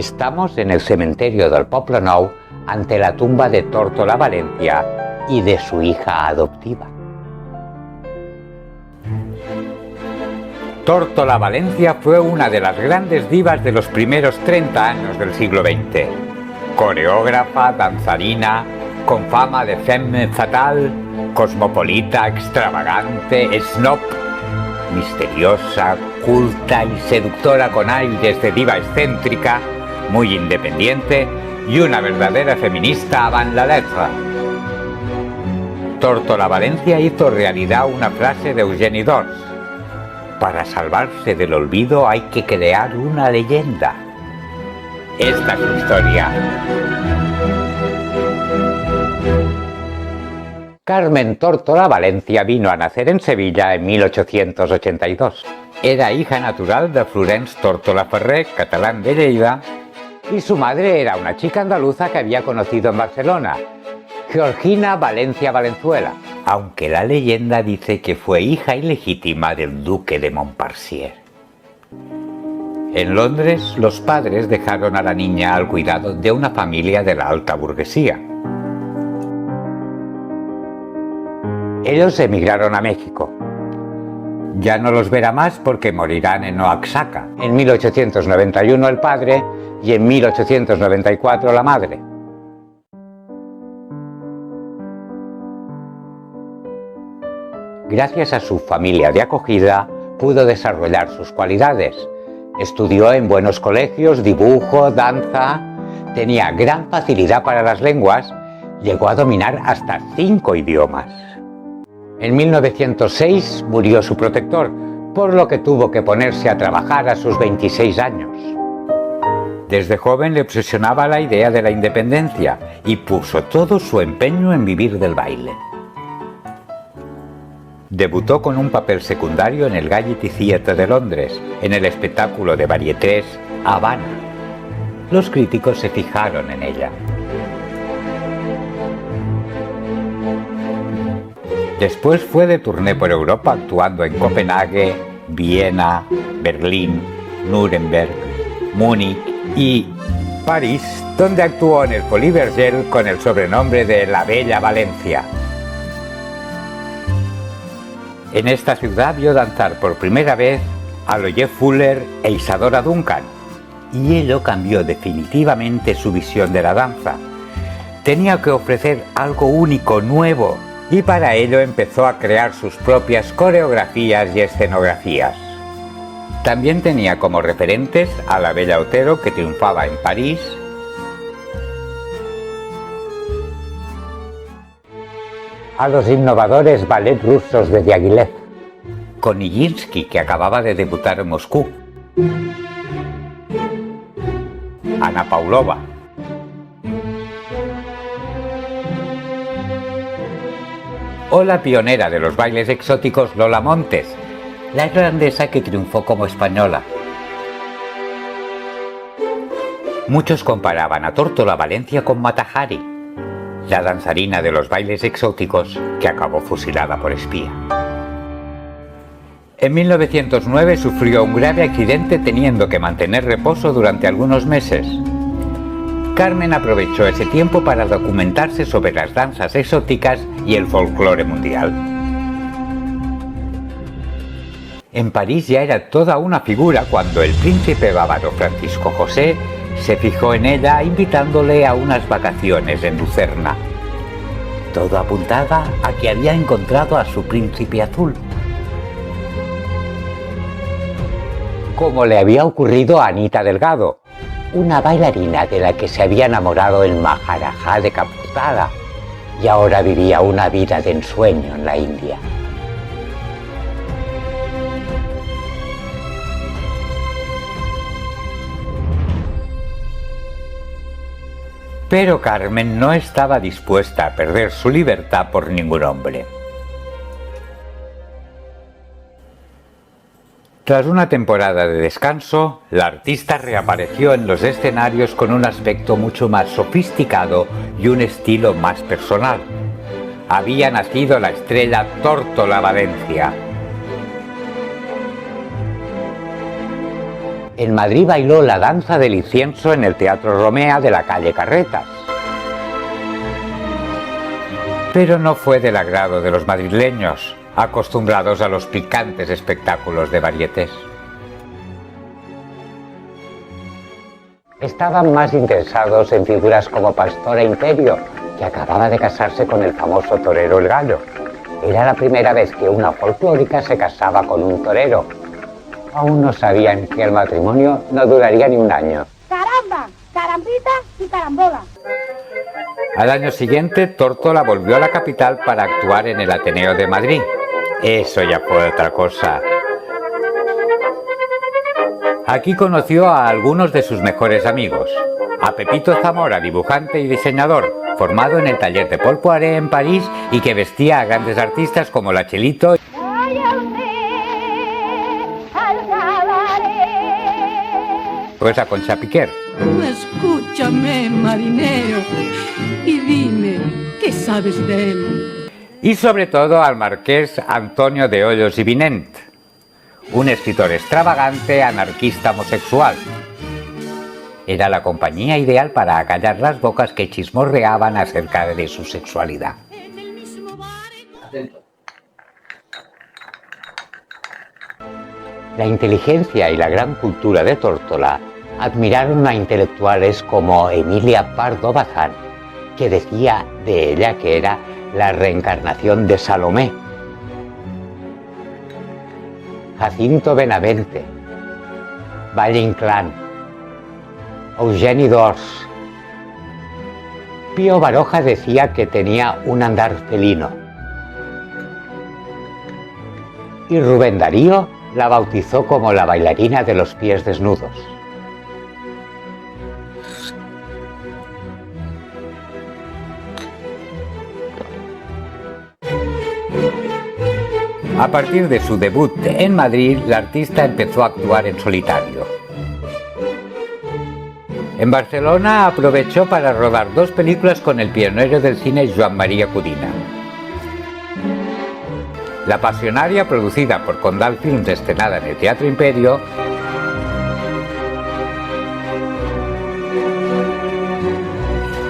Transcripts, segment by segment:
Estamos en el cementerio del Poblenou ante la tumba de Tórtola Valencia y de su hija adoptiva. Tórtola Valencia fue una de las grandes divas de los primeros 30 años del siglo XX. Coreógrafa, danzarina, con fama de femme fatale, cosmopolita, extravagante, snob, misteriosa, culta y seductora con aires de diva excéntrica, muy independiente y una verdadera feminista avant la lettre. Tórtola Valencia hizo realidad una frase de Eugenie Dors: para salvarse del olvido hay que crear una leyenda. Esta es su historia. Carmen Tórtola Valencia vino a nacer en Sevilla en 1882. Era hija natural de Florence Tórtola Ferrer, catalán de Lleida, y su madre era una chica andaluza que había conocido en Barcelona, Georgina Valencia Valenzuela, aunque la leyenda dice que fue hija ilegítima del duque de Montpensier. En Londres, los padres dejaron a la niña al cuidado de una familia de la alta burguesía. Ellos emigraron a México. Ya no los verá más porque morirán en Oaxaca, en 1891 el padre y en 1894 la madre. Gracias a su familia de acogida, pudo desarrollar sus cualidades. Estudió en buenos colegios, dibujo, danza, tenía gran facilidad para las lenguas, llegó a dominar hasta 5 idiomas. En 1906 murió su protector, por lo que tuvo que ponerse a trabajar a sus 26 años. Desde joven le obsesionaba la idea de la independencia y puso todo su empeño en vivir del baile. Debutó con un papel secundario en el Gaiety Theatre de Londres, en el espectáculo de varietés Havana. Los críticos se fijaron en ella. Después fue de tourné por Europa, actuando en Copenhague, Viena, Berlín, Nuremberg, Múnich y París, donde actuó en el Folies Bergère con el sobrenombre de La Bella Valencia. En esta ciudad vio danzar por primera vez a Loie Fuller e Isadora Duncan, y ello cambió definitivamente su visión de la danza. Tenía que ofrecer algo único, nuevo, y para ello empezó a crear sus propias coreografías y escenografías. También tenía como referentes a la Bella Otero, que triunfaba en París, a los innovadores ballet rusos de Diaghilev, con Nijinsky, que acababa de debutar en Moscú, Ana Paulova, o la pionera de los bailes exóticos Lola Montes, la irlandesa que triunfó como española. Muchos comparaban a Tórtola Valencia con Mata Hari, la danzarina de los bailes exóticos que acabó fusilada por espía. En 1909 sufrió un grave accidente teniendo que mantener reposo durante algunos meses. Carmen aprovechó ese tiempo para documentarse sobre las danzas exóticas y el folclore mundial. En París ya era toda una figura cuando el príncipe bávaro Francisco José se fijó en ella invitándole a unas vacaciones en Lucerna. Todo apuntaba a que había encontrado a su príncipe azul, como le había ocurrido a Anita Delgado, una bailarina de la que se había enamorado el Maharajá de Calcuta y ahora vivía una vida de ensueño en la India. Pero Carmen no estaba dispuesta a perder su libertad por ningún hombre. Tras una temporada de descanso, la artista reapareció en los escenarios con un aspecto mucho más sofisticado y un estilo más personal. Había nacido la estrella Tórtola Valencia. En Madrid bailó la danza del incienso en el Teatro Romea de la calle Carretas. Pero no fue del agrado de los madrileños, acostumbrados a los picantes espectáculos de varietés. Estaban más interesados en figuras como Pastora Imperio, que acababa de casarse con el famoso torero El Gallo. Era la primera vez que una folclórica se casaba con un torero. Aún no sabían que el matrimonio no duraría ni un año. ¡Caramba! ¡Carambita y carambola! Al año siguiente, Tórtola volvió a la capital para actuar en el Ateneo de Madrid. Eso ya fue otra cosa. Aquí conoció a algunos de sus mejores amigos. A Pepito Zamora, dibujante y diseñador, formado en el taller de Paul Poiret en París y que vestía a grandes artistas como La Chelito pues a Concha Piquer. Escúchame, marinero, y dime, ¿qué sabes de él? Y sobre todo al marqués Antonio de Hoyos y Vinent, un escritor extravagante, anarquista, homosexual. Era la compañía ideal para acallar las bocas que chismorreaban acerca de su sexualidad. La inteligencia y la gran cultura de Tórtola admiraron a intelectuales como Emilia Pardo Bazán, que decía de ella que era la reencarnación de Salomé, Jacinto Benavente, Valle Inclán, Eugeni d'Ors. Pío Baroja decía que tenía un andar felino. Y Rubén Darío la bautizó como la bailarina de los pies desnudos. A partir de su debut en Madrid, la artista empezó a actuar en solitario. En Barcelona aprovechó para rodar 2 películas con el pionero del cine Joan María Codina. La Pasionaria, producida por Condal Films, estrenada en el Teatro Imperio,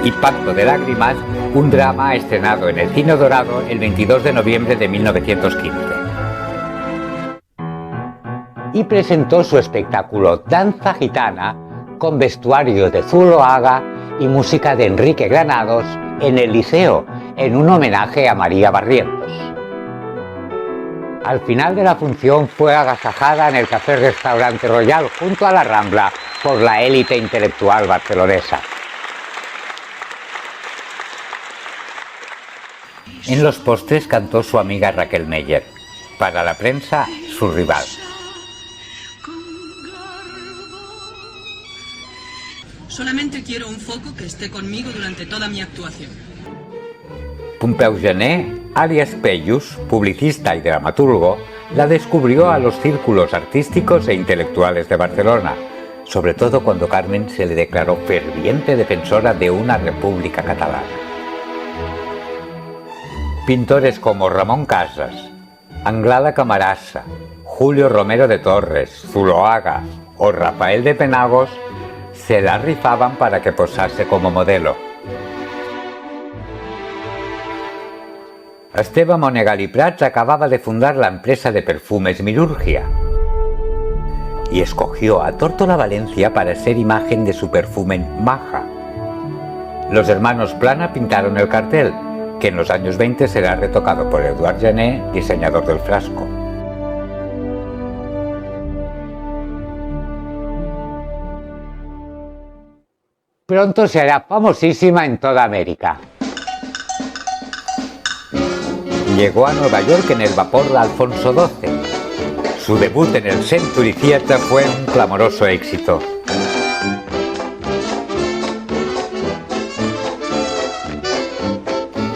y Pacto de Lágrimas, un drama estrenado en el Cine Dorado el 22 de noviembre de 1915. Y presentó su espectáculo Danza Gitana con vestuario de Zuloaga y música de Enrique Granados en el Liceo, en un homenaje a María Barrientos. Al final de la función fue agasajada en el Café-Restaurante Royal junto a la Rambla por la élite intelectual barcelonesa. En los postres cantó su amiga Raquel Meyer, para la prensa su rival. Solamente quiero un foco que esté conmigo durante toda mi actuación. Pompeu Gené, alias Peyus, publicista y dramaturgo, la descubrió a los círculos artísticos e intelectuales de Barcelona, sobre todo cuando Carmen se le declaró ferviente defensora de una república catalana. Pintores como Ramón Casas, Anglada Camarasa, Julio Romero de Torres, Zuloaga o Rafael de Penagos se la rifaban para que posase como modelo. Esteve Monegal i Prats acababa de fundar la empresa de perfumes Milurgia y escogió a Tórtola Valencia para ser imagen de su perfume Maja. Los hermanos Plana pintaron el cartel, que en los años 20 será retocado por Edouard Gené, diseñador del frasco. Pronto será famosísima en toda América. Llegó a Nueva York en el vapor Alfonso XII. Su debut en el Century Theatre fue un clamoroso éxito.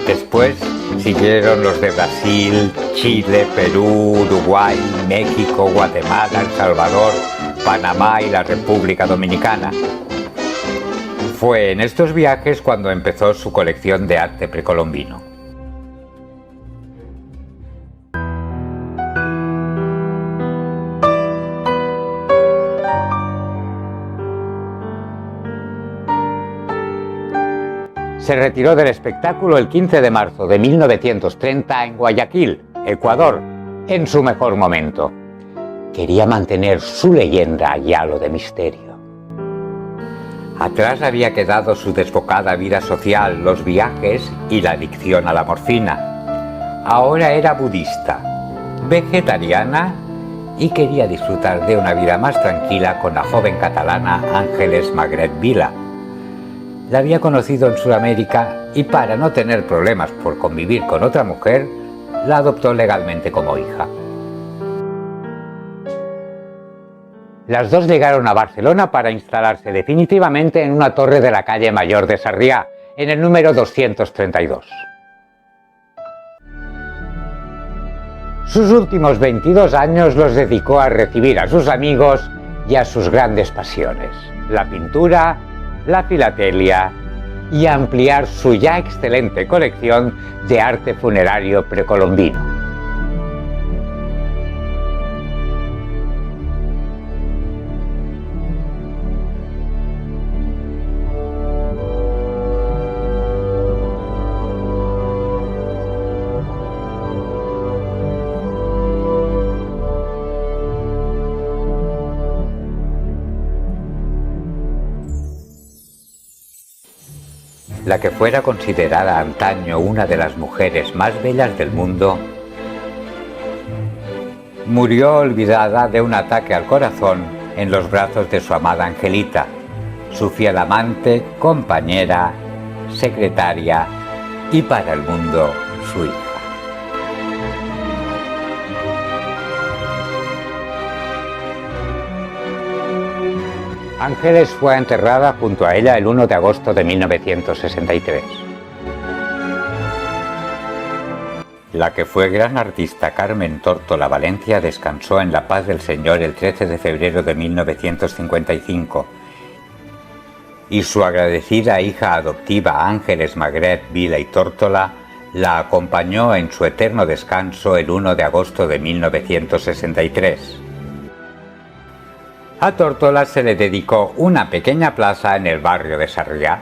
Después siguieron los de Brasil, Chile, Perú, Uruguay, México, Guatemala, El Salvador, Panamá y la República Dominicana. Fue en estos viajes cuando empezó su colección de arte precolombino. Se retiró del espectáculo el 15 de marzo de 1930 en Guayaquil, Ecuador, en su mejor momento. Quería mantener su leyenda y halo de misterio. Atrás había quedado su desbocada vida social, los viajes y la adicción a la morfina. Ahora era budista, vegetariana y quería disfrutar de una vida más tranquila con la joven catalana Ángeles Magret Vila. La había conocido en Sudamérica y para no tener problemas por convivir con otra mujer, la adoptó legalmente como hija. Las dos llegaron a Barcelona para instalarse definitivamente en una torre de la calle Mayor de Sarriá, en el número 232. Sus últimos 22 años los dedicó a recibir a sus amigos y a sus grandes pasiones, la pintura, la filatelia y a ampliar su ya excelente colección de arte funerario precolombino. La que fuera considerada antaño una de las mujeres más bellas del mundo, murió olvidada de un ataque al corazón en los brazos de su amada Angelita, su fiel amante, compañera, secretaria y para el mundo su hija. Ángeles fue enterrada junto a ella el 1 de agosto de 1963. La que fue gran artista Carmen Tórtola Valencia descansó en la paz del Señor el 13 de febrero de 1955 y su agradecida hija adoptiva Ángeles Magret Vila y Tórtola la acompañó en su eterno descanso el 1 de agosto de 1963. A Tórtola se le dedicó una pequeña plaza en el barrio de Sarriá.